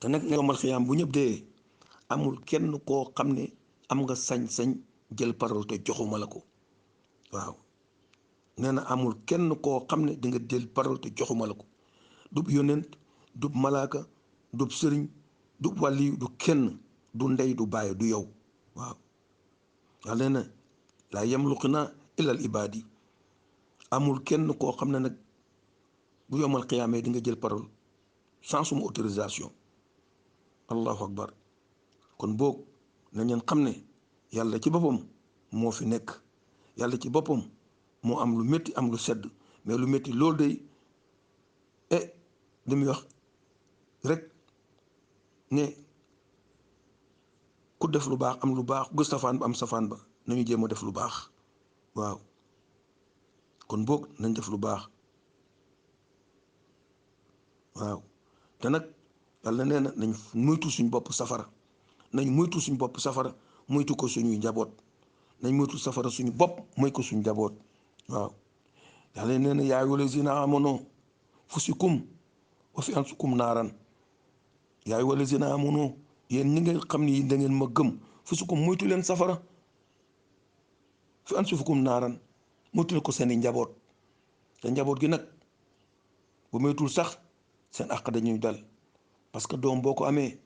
te nag yomal xiyaam bu ñëpp dee amul kenn koo xam ne am nga sañ-sañ jël parole te joxuma la ko. waaw nee na amul kenn koo xam ne di nga jël parole te joxuma la ko, dub yonent dub malaaka dub sëriñ dub wàlli du kenn, du ndey du bàyyi du yow. waaw yàlla nee na laa yamluquna illal ibaadi, amul kenn koo xam ne nag bu yomal xiyaamee di nga jël parole sans suma autorisation. allahu akbar. kon boog na ngeen xam ne yàlla ci boppam moo fi nekk, yàlla ci boppam moo am lu métti am lu sedd, mais lu métti loolu day damuy wax rek ne ku def lu baax am lu baax, ku gis safaan ba am safaan ba, nañu jéem a def lu baax. waaw kon boog nañ def lu baax. waaw te nag yàlla nee na nañ moytu suñ bopp safara, nañ moytu suñ bopp safara moytu ko suñuy njaboot, nañ moytu safara suñu bopp moy ko suñu njaboot. waaw yàlla nee na yaa ayyuhal lazina amanu fusikum wa fi anfusikum naaran, yaa ayyuhal lazina amanu yéen ñi nga xam ni da ngeen ma gëm, fusikum moytu leen safara, fi anfusikum naaran moytu leen ko seeni njaboot. te njaboot gi nag bu moytul sax seen àq dañuy dal, parce que doom boo ko amee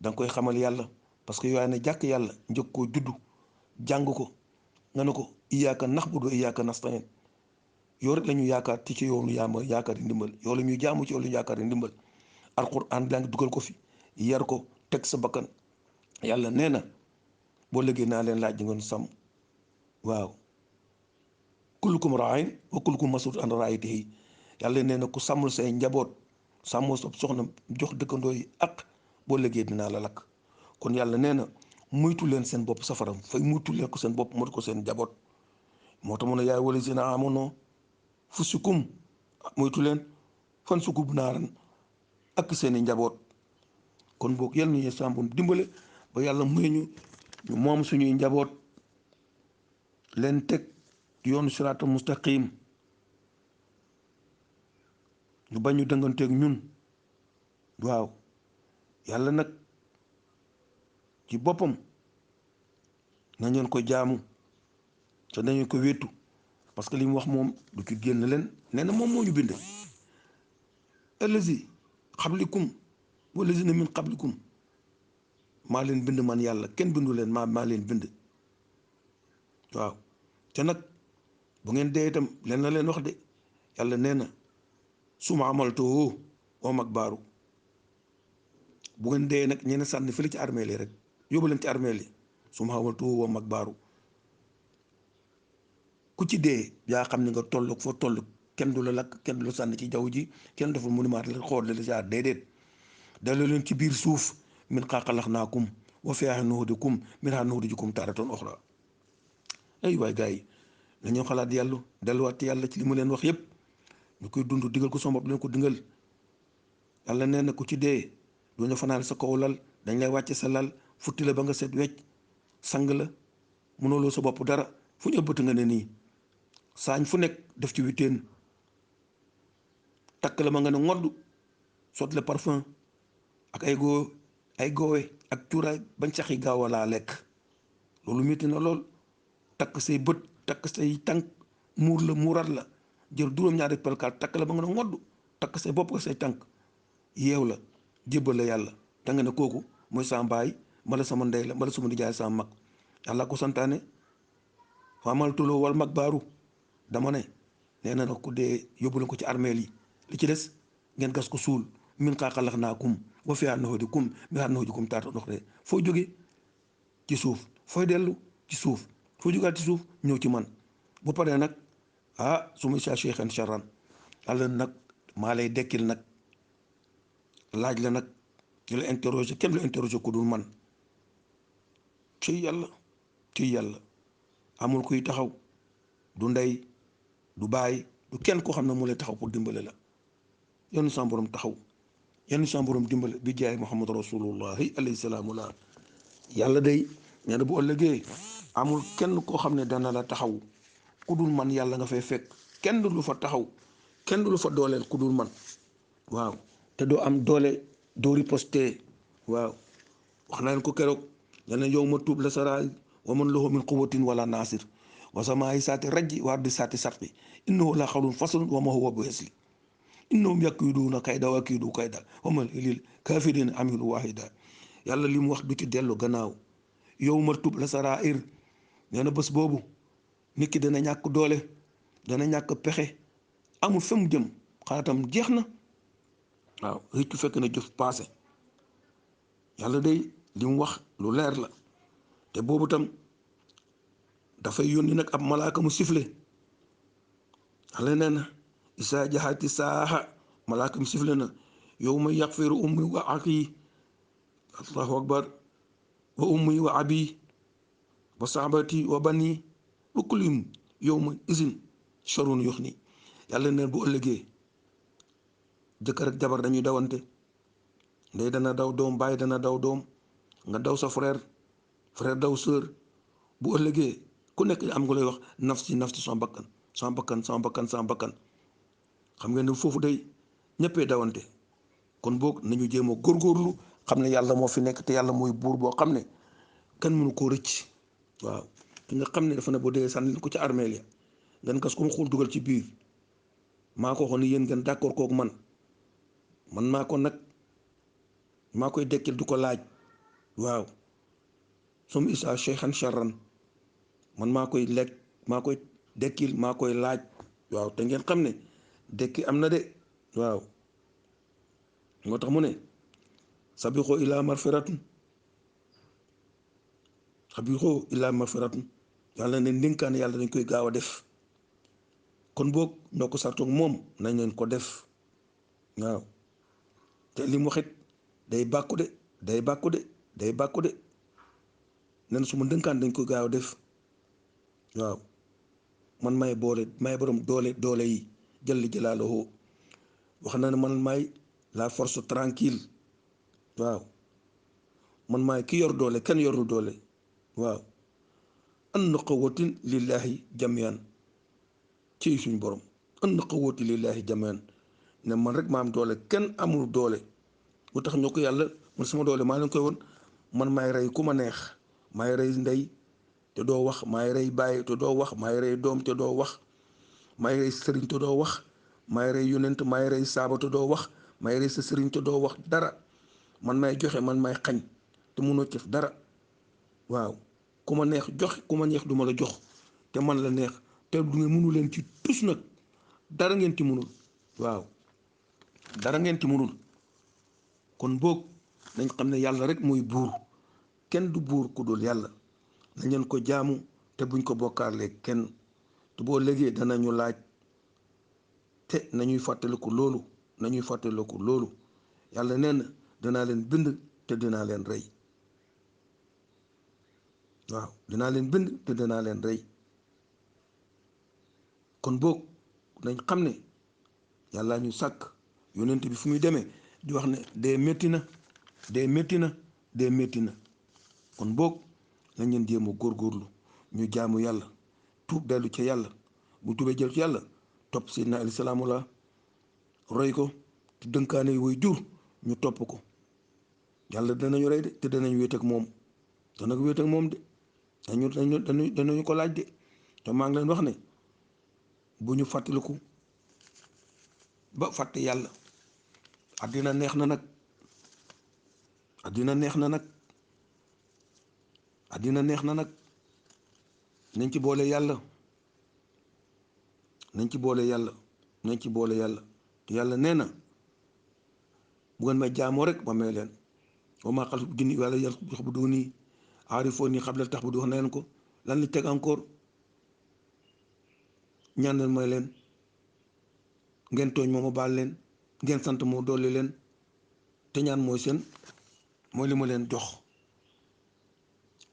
da nga koy xamal yàlla, parce que yooyu ne jàkk yàlla njëkk koo juddu jàng ko nga ne ko iyyaaka na'budu wa iyyaaka nasta'iin, yow rek la ñu yaakaar ci yoonu yaama yaakaar ndimbal, yow la ñuy jaamu ci yow la ñu yaakaar ndimbal. alquran daa ngi dugal ko fi yar ko teg sa bakkan. yàlla nee na boo léegi naa leen laaj ngeen sàmm. waaw kullukum raa'in wa kullukum mas'uulun an ra'iyyatihi, yàlla nee na ku sàmmul say njaboot sàmmoo sa soxna jox dëkkandoo yi ak boo léegi dinaa la lakk. kon yàlla nee na muytu leen seen bopp safara, fay muytu leen ko seen bopp moytu ko seen njaboot. moo tax mu ne yaa ayyuhal lazina aamanu fusikum moytu leen fansukum naaran ak seeni njaboot. kon boog yal nañu sàmm dimbale ba yàlla may ñu moom suñuy njaboot leen teg yoonu siraatal mustaqim, ñu bañ ñu dënganteeg ñun. waaw yàlla nag ci boppam na ngeen ko jaamu te nañu ko wéetu, parce que li mu wax moom du ci génn leen. nee na moom moo ñu bind allazi xablikum wallazina min qablikum, maa leen bind man yàlla, kenn bindu leen, maa leen bind. waaw te nag bu ngeen dee itam leen na leen wax de, yàlla nee na suma amaltoo wa mag baaru, bu ngeen dee nag ñeene sànni fële ci armeel yi rek yóbbu leen ci armeel yi, suma amaltoo wa mag baaru. ku ci dee yaa xam ne nga toll foo toll, kenn du la lakk, kenn du la sànni ci jaww ji, kenn deful monument la xool la jaar déedéet. delloo leen ci biir suuf, minhaa xalaqnaakum wa fiihaa nu'iidukum minhaa nuxrijukum taaratan uxraa. ay waay gars yi nañoo xalaat yàlla delluwaat yàlla ci li mu leen wax yépp ñu koy dund digal ko sama bopp leen ko dingal. yàlla nee na ku ci dee doo ñu fanaan sa kaw lal, dañ lay wàcce sa lal futti la ba nga set wecc, sang la mënuloo sa bopp dara, fu ñu ëbbati nga ne nii saañ fu nekk def ci witeen, takk la ma nga ne ngodd, sot le parfum ak ay goowe ak cuuraay bañ sax yi gaaw a laa lekk. loolu métti na lool. takk say bët takk say tànk muur la muuraat la, jël juróom-ñaari pelkaat takk la ba nga ne ngodd, takk say bopp ak say tànk yeew la jébbal la yàlla, da nga ne kooku mooy sama baay mala sama ndey la mala sama nijaay sama mag. yàlla ko santaane faamal tuloo wal mag baaru, dama ne nee na nag ku dee yóbbu leen ko ci armeel yi, li ci des ngeen gas ko suul. minhaa xalaqnaakum wa fiihaa nu'iidukum minhaa nuxrijukum taaratan uxraa. foo jóge ci suuf, fooy dellu ci suuf, foo jógaat ci suuf ñëw ci man. bu paree nag su ma saa cheikhan charran, yàlla nag maa lay dekkil nag laaj la nag di la interroger, kenn du la interroger ku dul man. ci yàlla amul kuy taxaw, du ndey du baay du kenn koo xam ne moo lay taxaw pour dimbale la. yenn sa borom taxaw, yenn sa borom dimbale bi jaay Muhammad rasulullahi alayhi salaamu la. yàlla day nee na bu ëllëgee amul kenn koo xam ne dana la taxaw ku dul man. yàlla nga fay fekk kenn du lu fa taxaw, kenn du lu fa dooleel ku dul man. waaw te doo am doole doo riposte waaw wax naa leen ko keroog yal na yow ma tuub la saraay wa man lahu min quwwatin wala nasir wa samaa'i saati rajji wa ardi saati sarqi innahu la xawlun faslun wa ma huwa bi hasli innahum yakiiduuna kayda wa akiidu kayda wa ma lil kaafiriina amhilu waahida yàlla li mu wax du ci dellu gannaaw yow ma tuub la sarair nee na bés boobu nit ki dana ñàkk doole dana ñàkk pexe amul fa mu jëm xalaatam jeex na waaw rëccu fekk na jëf paase yàlla day li mu wax lu leer la te boobu tam dafay yónni nag ab malaaka mu sifle yàlla nee na isaa jaxati saaxa malaaka mu sifle na yow ma yaxfiru ummi wa axi allahu akbar wa ummi wa abi wa saabati wa bani wa kullum yow ma isin sharun yox ni yàlla neen bu ëllëgee jëkkër ak jabar dañuy dawante ndey dana daw doom baay dana daw doom nga daw sa frère daw sœur bu ëllëgee ku nekk am nga lay wax nafsi sama bakkan xam ngeen ne foofu day ñëppee dawante kon boog nañu jéem a góorgóorlu xam ne yàlla moo fi nekk te yàlla mooy buur boo xam ne kenn mënu koo rëcc waaw ki nga xam ne dafa ne bu dee sànni ko ci armeel ya ngeen gas ko mu xool dugal ci biir maa ko waxoon ne yéen ngeen d'accord kooku man maa ko nag maa koy dekkil du ko laaj waaw sum isa cheikhan charran man maa koy lekk maa koy dekkil maa koy laaj waaw te ngeen xam ne dekki am na de waaw moo tax mu ne sabixoo ilaa marfiratun yàlla ne ndénkaan yàlla dañ koy gaaw a def kon boog ñoo ko sartoog moom nañ leen ko def waaw te li mu waxit day bàkku de nen su ma ndënkaan dañ koy gaaw a def waaw man may borom doole yi jël jëlaalahu wax na ne man may la force tranquille waaw man maay ki yor doole kenn yorul doole waaw an quwwatin lillahi jamian ci suñ borom an quwwati lillahi jamian ne man rek ma am doole kenn amul doole lu tax ñoo ko yàlla man sama doole maa leen koy woon man maay rey ku ma neex maay rey ndey te doo wax maay rey bàyyi te doo wax maay rey doom te doo wax maay rey sëriñ te doo wax maay rey yonent maay rey saaba te doo wax maay rey sa sëriñ te doo wax dara man maay joxe man maay xañ te munoo cëf dara waaw ku ma neex joxe ku ma neex du ma la jox te man la neex te du ngeen mënu leen ci tus nag dara ngeen ci mënul waaw dara ngeen ci mënul kon boog nañ xam ne yàlla rek mooy buur kenn du buur ku dul yàlla nañ leen ko jaamu te buñ ko bokkaarlee kenn te boo léegi danañu laaj te nañuy fàttaliku loolu yàlla nee na danaa leen bind te dinaa leen rey waaw dinaa leen bind te dinaa leen rey kon boog nañ xam ne yàlla ñu sàkk yonent bi fu muy demee di wax ne dee métti na kon boog nañ leen jéem a góorgóorlu ñu jaamu yàlla tuub dellu ca yàlla bu tuubee jël ci yàlla topp Seydina alayhi salaamu la roy ko te dënkaane yi way jur ñu topp ko yàlla danañu rey de te danañu wéet ak moom de danañu ko laaj de te maa ngi leen wax ne bu ñu fàttaliku ba fàtte yàlla àddina neex na nag nañ ci boole yàlla te yàlla nee na bu ngeen may jaamoo rek ma may leen wa maa xalaqtu jinni wala ya'buduuni aarifooni qabla ta'buduun wax na leen ko lan li teg encore ñaan leen mooy leen ngeen tooñ moo ma baal leen ngeen sant moo dolli leen te ñaan mooy li ma leen jox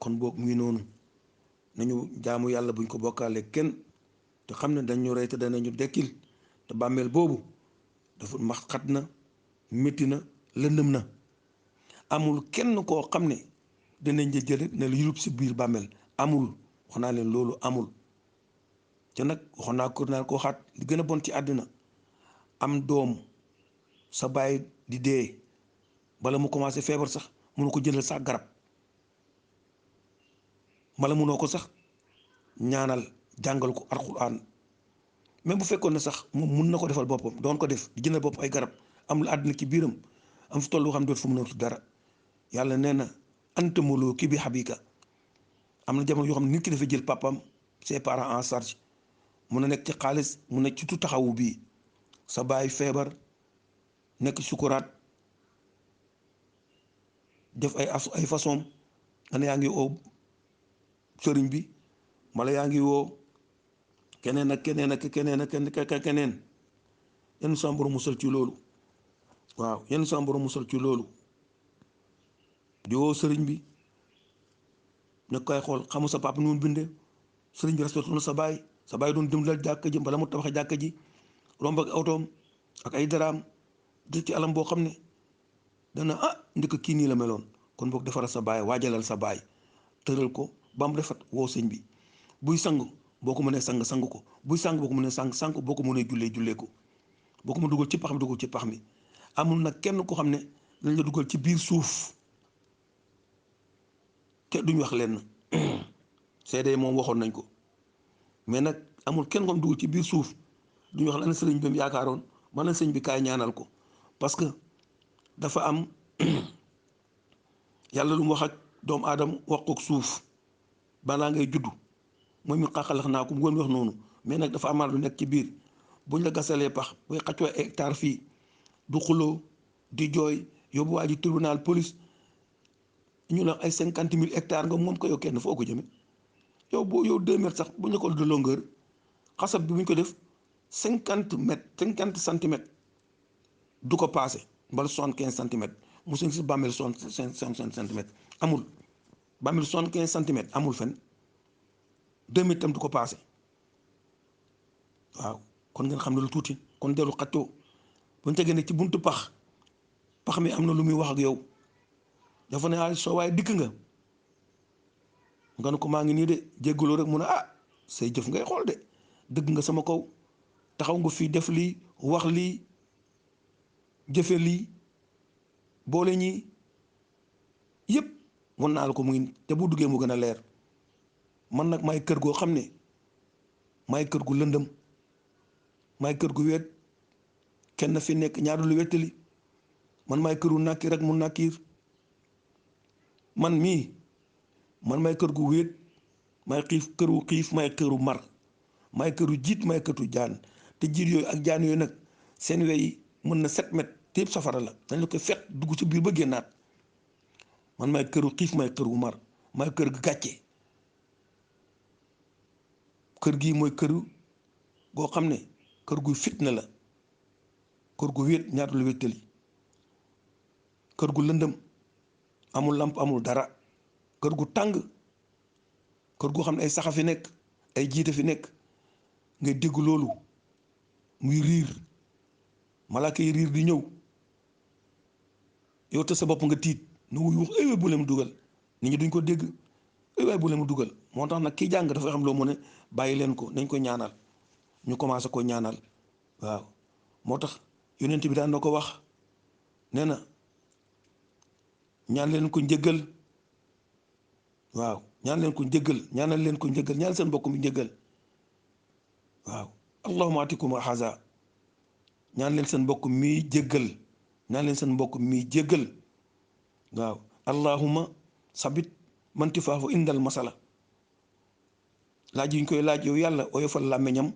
kon boog mu ngi noonu nañu jaamu yàlla buñ ko bokkaale kenn te xam ne dañu rey te danañu dekkil te bàmmeel boobu dafa max xat na métti na lëndëm na amul kenn koo xam ne danañ jël ne la yulub si biir bàmmeel amul wax naa leen loolu amul te nag waxoon naa ko xaat li gën a bon ci àddina am doom sa baay di dee bala mu commencé feebar sax mënu ko jëndal sax garab mala mënoo ko sax ñaanal jàngal ko alxuraan même bu fekkoon ne sax moom mun na ko defal boppam doon ko def di jëndal bopp ay garab am lu àddina ci biiram am fi tollu xam doot fu mu nëwtu dara yàlla nee na anta muluuki bi habika am na jamono yoo xam ne nit ki dafa jël papam ses parents en charge mun na nekk ci xaalis mun na ci tu taxawu bii sa baay feebar nekk sukuraat def ay façon nga ne yaa ngi woo sëriñ bi mala yaa ngi woo keneen ak keneen ak keneen ak keneen yenn sa borom musal ci loolu waaw yenn sa borom musal ci loolu di woo sëriñ bi ne koy xool xamu sa papa nu mu bindee sëriñ bi respecté na sa baay doon dimbali jàkka ji bala mu tabax jàkka ji romb ak autoom ak ay daraam di ci alam boo xam ne dana ndika kii nii la meloon kon boog defaral sa baay waajalal sa baay tëral ko ba mu defat woo sëñ bi buy sang boo ko mënee sang ko buy sang boo ko mënee sang boo ko mënee jullee ko boo ko mën dugal ci pax mi dugal ci pax mi amul nag kenn ko xam ne dañ la dugal ci biir suuf te duñ wax lenn seede moom waxoon nañ ko mais nag amul kenn ko xam dugal ci biir suuf duñ wax lan sëriñ bi mu yaakaaroon man la sëñ bi kaay ñaanal ko parce que dafa am yàlla lu mu wax ak doomu aadama wax ko suuf balaa ngay juddu mooy mu xaqalax naa ko mu gën wax noonu mais nag dafa amaat lu nekk ci biir buñ la gasalee pax buy xaccoo hectare fii du xuloo di jooy yóbbu waa ji tribunal police ñu ne ay 50 000 hectares nga moom ko yow kenn foo ko jëme yow 2 mètres sax bu ñu ko de longueur xasab bi bu ñu ko def 50 mètres 50 centimètres du ko passé mbala 75 centimètres mu seen si bàmmeel 65 centimètres amul bàmmeel 75 centimètres amul fen 2 mètres tam du ko passé waaw kon ngeen xam ne lu tuuti kon dellu xaccoo bu ñu tegee ne ci buntu pax mi am na lu muy wax ak yow dafa ne soo waaye dikk nga ne ko maa ngi nii de jéggaloo rek mu ne say jëf ngay xool de dëgg nga sama kaw taxaw nga fii def lii wax lii jëfe lii boole ñi yëpp wan naa la ko mu ngi te bu duggee mu gën a leer man nag maay kër goo xam ne maay kër gu lëndëm maay kër gu weet kenn fi nekk ñaar lu wettali man maay këru nàkkiir rek mu nàkkiir man maay kër gu wéet maay këru xiif maay këru mar maay këru jiit maay këru jaan te jiit yooyu ak jaan yooyu nag seen wey mën na 7 mètres te yëpp safara la dañ la koy fekk dugg ci biir ba génnaat man maay këru xiif maay këru mar maay kër gu gàcce kër gii mooy këru goo xam ne kër gu fitna la kër gu wéet ñaata lu wéttali kër gu lëndëm amul lamp amul dara kër gu tàng kër goo xam ne ay saxa fi nekk ay jiite fi nekk ngay dégg loolu muy riir malaaka yi riir di ñëw yow te sa bopp nga tiit nu wuy wax ay waay bu leen mu dugal nit ñi duñ ko dégg ay waay bu leen mu dugal moo tax nag kii jàng dafay xam loo mu ne bàyyi leen ko nañ ko ñaanal ñu commencé ko ñaanal waaw moo tax yonent bi daan na ko wax nee na ñaan leen ko njëggal waaw ñaan leen ko njëggal ñaanal leen ko njëggal ñaan seen mbokk mi njëggal waaw allahumma atikum haza ñaan leen seen mbokk mi jéggal ñaan leen seen mbokk mi jéggal waaw allahumma sabit mantifaafu indal masala laaj yi ñu koy laaj yow yàlla oyofal làmmiñam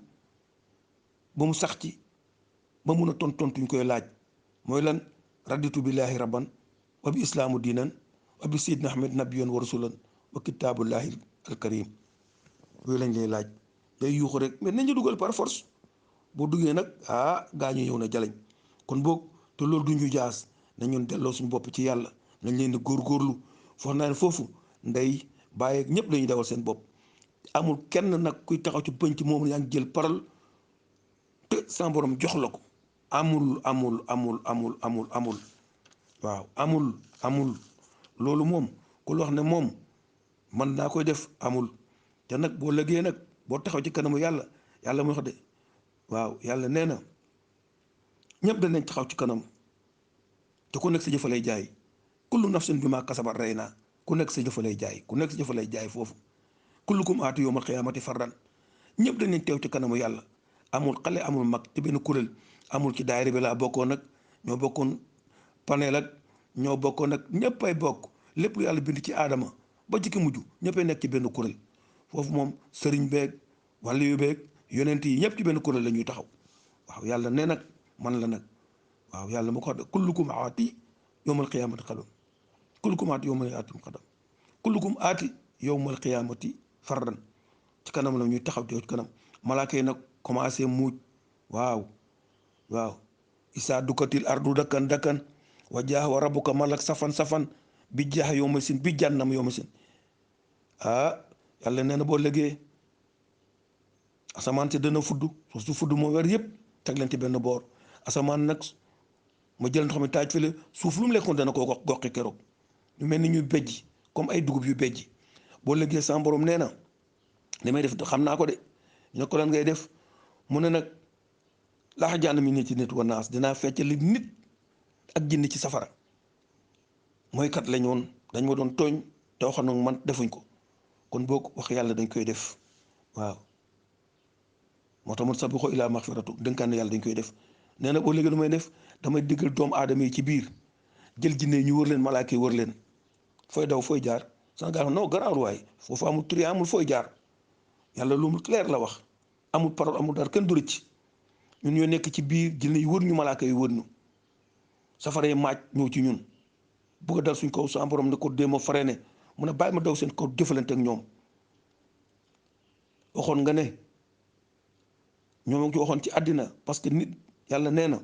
ba mu sax ci ba mun a tontu ñu koy laaj mooy lan raditu billahi rabban wa bi islaamu diinan wa bi sayyidina ahmed nabiyan wa rasulan wa kitaabullahi alkarim yooyu lañ lay laaj day yuuxu rek mais nañ la dugal par force boo duggee nag gaa ñu ñëw na jaleñ kon boog te loolu du ñu jaas nañ ñun delloo suñu bopp ci yàlla nañ leen di góorgóorlu foog naa ne foofu ndey bàyyi ñëpp lañuy dawal seen bopp amul kenn nag kuy taxaw ci pënc moom yaa ngi jël parole te sama borom jox la ko amul waaw amul loolu moom ku la wax ne moom man naa koy def amul te nag boo lëggee nag boo taxaw ci kanamu yàlla mu wax de waaw yàlla nee na ñëpp danañ taxaw ci kanam te ku nekk sa jëfa lay jaay kullu nafsin bimaa kasabat rahina ku nekk sa jëfa lay jaay ku nekk sa jëfa lay jaay foofu kullukum aati yawmal qiyaamati fardan ñëpp dañuy teew ci kanamu yàlla amul xale amul mag ci benn kuréel amul ci daayira bi laa bokkoon nag ñoo bokkoon panel ak ñoo bokkoon nag ñëpp ay bokk lépp lu yàlla bind ci aadama ba ci ki mujj ñëppay nekk ci benn kuréel foofu moom sëriñ beeg wàllu yu beeg yonent yi ñëpp ci benn kuréel la ñuy taxaw waaw yàlla nee nag man la nag waaw yàlla ma ko wax kullukum aati yawmal qiyaamati qadam kullukum aati yawmal qiyaamati qadam kullukum aati yawmal qiyaamati fardan ci kanam la ñuy taxaw ci kanam malaaka yi nag commencé muuj waaw isaa dukkatil ardu dakkan dakkan wa jaaha wa rabbuka malak safan safan bi jaaha yawma sin bi jànnam yawma sin yàlla nee na boo légee asamaan si dana fudd suuf si fudd moo weer yëpp teg leen ci benn boor asamaan nag ma jël ndox mi taaj fële suuf lu mu lekkoon dana koo goqi keroog ñu mel ni ñuy bejji comme ay dugub yu bejji boo légee sama borom nee na li may def xam naa ko de ñu ne ko lan ngay def mu ne nag laaxa jànn mi nit wa naas dinaa feccali nit ak jinni ci safara mooy kat lañ woon dañ ma doon tooñ te waxoon nag man defuñ ko kon boo ko wax yàlla dañ koy def waaw moo tax man sabiqu ilaa maxfiratu dénkaan yàlla dañ koy def nee na boo léegi lu may def damay diggal doomu aadama yi ci biir jël jinne ñu wër leen malaaka yi wër leen fooy daw fooy jaar Sénégal non garaawul waay foofu amul tri amul fooy jaar yàlla lu mu clair la wax amul parole amul dara kenn du rëcc ñun ñoo nekk ci biir jinne yi wër ñu malaaka yi wër ñu safara yi maaj ñëw ci ñun bugg a dal suñ kaw sa borom ne ko déema freiné mu ne bàyyi ma daw seen kaw jëfalante ak ñoom waxoon nga ne ñoom ngi waxoon ci àddina parce que nit yàlla nee na